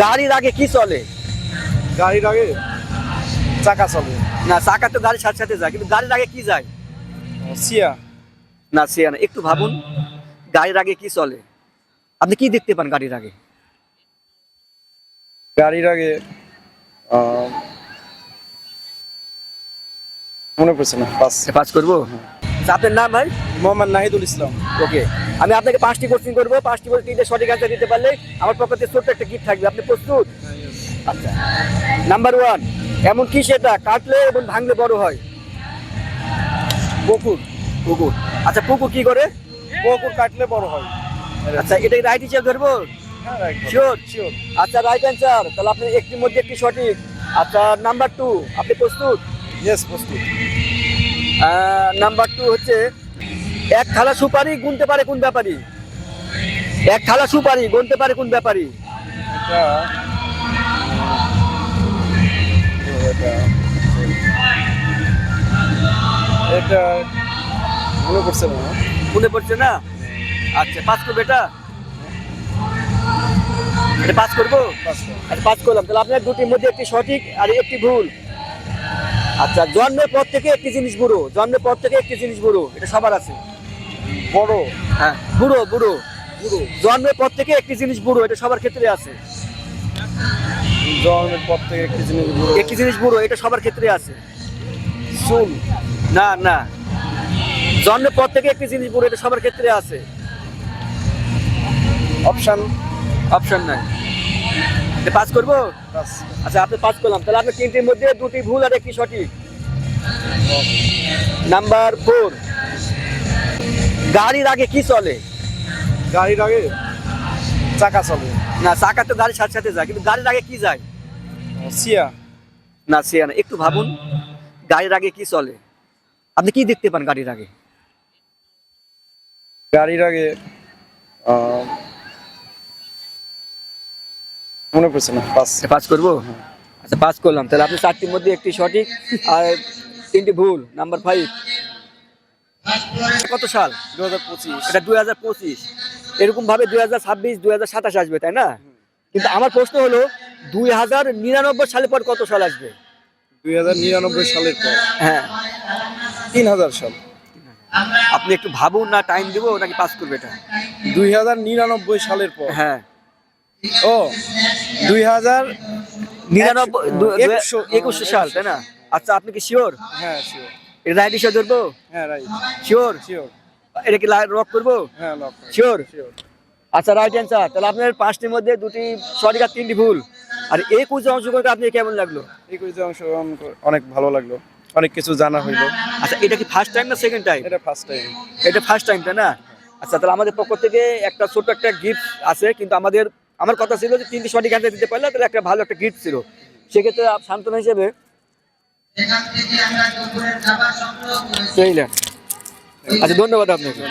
গাড়ির আগে কি চলে? গাড়ির আগে চাকা চলে। না, চাকা তো গাড়ির সাথে সাথে যায়, কিন্তু গাড়ির আগে কি যায়? সিয়া। না, সে না, একটু ভাবুন। গাড়ির আগে কি চলে? আপনি কি দেখতে পান গাড়ির আগে? গাড়ির আগে মনে পড়ছে না। পাস করবো। আচ্ছা, আপনার নাম ভাই? মোহাম্মদ নাহিদুল ইসলাম। ওকে, আমি আপনাকে 5টি কোশ্চেন করবো। 5টি কোশ্চেন সঠিক অ্যান্সার দিতে পারলে আমার পক্ষ থেকে ছোট্ট একটা গিফট থাকবে। আপনি প্রস্তুত? আচ্ছা, নাম্বার 1, এমন কি সেটা কাটলে এবং ভাঙলে বড় হয়? পুকুর। পুকুর। আচ্ছা, পুকুর কি করে? পুকুর কাটলে বড় হয়। আচ্ছা, এটা রাইট হিসেবে ধরবো? হ্যাঁ, রাইট। শিওর? শিওর। আচ্ছা, রাইট অ্যান্সার। তাহলে আপনি একটির মধ্যে একটি সঠিক। আচ্ছা, নাম্বার 2, আপনি প্রস্তুত? ইয়েস, প্রস্তুত। নাম্বার 2 হচ্ছে, এক থালা সুপারি গুনতে পারে কোন ব্যাপারী? এক থালা সুপারি গুনতে পারে কোন ব্যাপারী? এটা এটা মনে পড়ছে না। মনে পড়ছে না? আচ্ছা, পাস করবে এটা? এটা পাস করবো? আচ্ছা, পাস করলাম। তাহলে আপনার দুটির মধ্যে একটি সঠিক আর একটি ভুল। আচ্ছা, জন্মের পর থেকে একটি জিনিস বুড়ো। জন্মের পর থেকে একটি জিনিস বুড়ো, এটা সবার আছে। বড়। হ্যাঁ, বুড়ো বুড়ো বুড়ো। জন্মের পর থেকে একটি জিনিস বুড়ো, এটা সবার ক্ষেত্রে আছে। জন্মের পর থেকে একটি জিনিস বুড়ো। একটি জিনিস বুড়ো, এটা সবার ক্ষেত্রে আছে। চুল। না না, জন্মের পর থেকে একটি জিনিস বুড়ো, এটা সবার ক্ষেত্রে আছে। অপশন। অপশন নাই। এটা পাস করবো? আচ্ছা, আপনি পাস করলাম। তাহলে আপনার তিনটির মধ্যে দুটি ভুল আর একটি সঠিক। নাম্বার 4, গাড়ির আগে কি চলে? গাড়ির আগে চাকা চলে। না, চাকা তো গাড়ির সাথে সাথে যায়, কিন্তু গাড়ির আগে কি যায়? সিয়া। না, সে না, একটু ভাবুন। গাড়ির আগে কি চলে? আপনি কি দেখতে পান গাড়ির আগে? গাড়ির আগে মনে পড়ছে না। পাস করবো? আচ্ছা, পাস করলাম। তাহলে আপনি 4টির মধ্যে একটি সঠিক আর 3টি ভুল। নাম্বার 5, কত সাল? 2025। এটা 2025। এরকম ভাবে 2026, 2027 আসবে, তাই না? কিন্তু আমার প্রশ্ন হলো, 2099 সালের পর কত সাল আসবে? 2099 সালের পর হ্যাঁ, 3000 সাল। আপনি একটু ভাবুন, না টাইম দিব নাকি পাস করবে এটা? 2099 সালের পর। হ্যাঁ, ও 2000 2100 সাল, তাই না? আচ্ছা, আপনি কি শিওর? হ্যাঁ, শিওর। এটা রাইট হিসেবে ধরবো? হ্যাঁ, রাইট। শিওর? শিওর। এটা কি রক করবো? হ্যাঁ, লক। শিওর? শিওর। আচ্ছা, রাইট অ্যান্সার। তাহলে আপনার 5টির মধ্যে 2টি সঠিক আর 3টি ভুল। আর এই কুইজে অংশগ্রহণ করে আপনি কেমন লাগলো? এই কুইজে অংশগ্রহণ অনেক ভালো লাগলো। অনেক কিছু জানা হইলো। আচ্ছা, এটা কি ফার্স্ট টাইম না সেকেন্ড টাইম? এটা ফার্স্ট টাইম। এটা ফার্স্ট টাইম, তাই না? আচ্ছা, তাহলে আমাদের পক্ষ থেকে একটা ছোট একটা গিফট আছে, কিন্তু আমার কথা ছিল যে 3টি সঠিক অ্যান্সার দিতে পারলে তাহলে একটা ভালো একটা গিফট ছিল। সেক্ষেত্রে সান্ত্বনা হিসেবে আচ্ছা, ধন্যবাদ আপনাকে।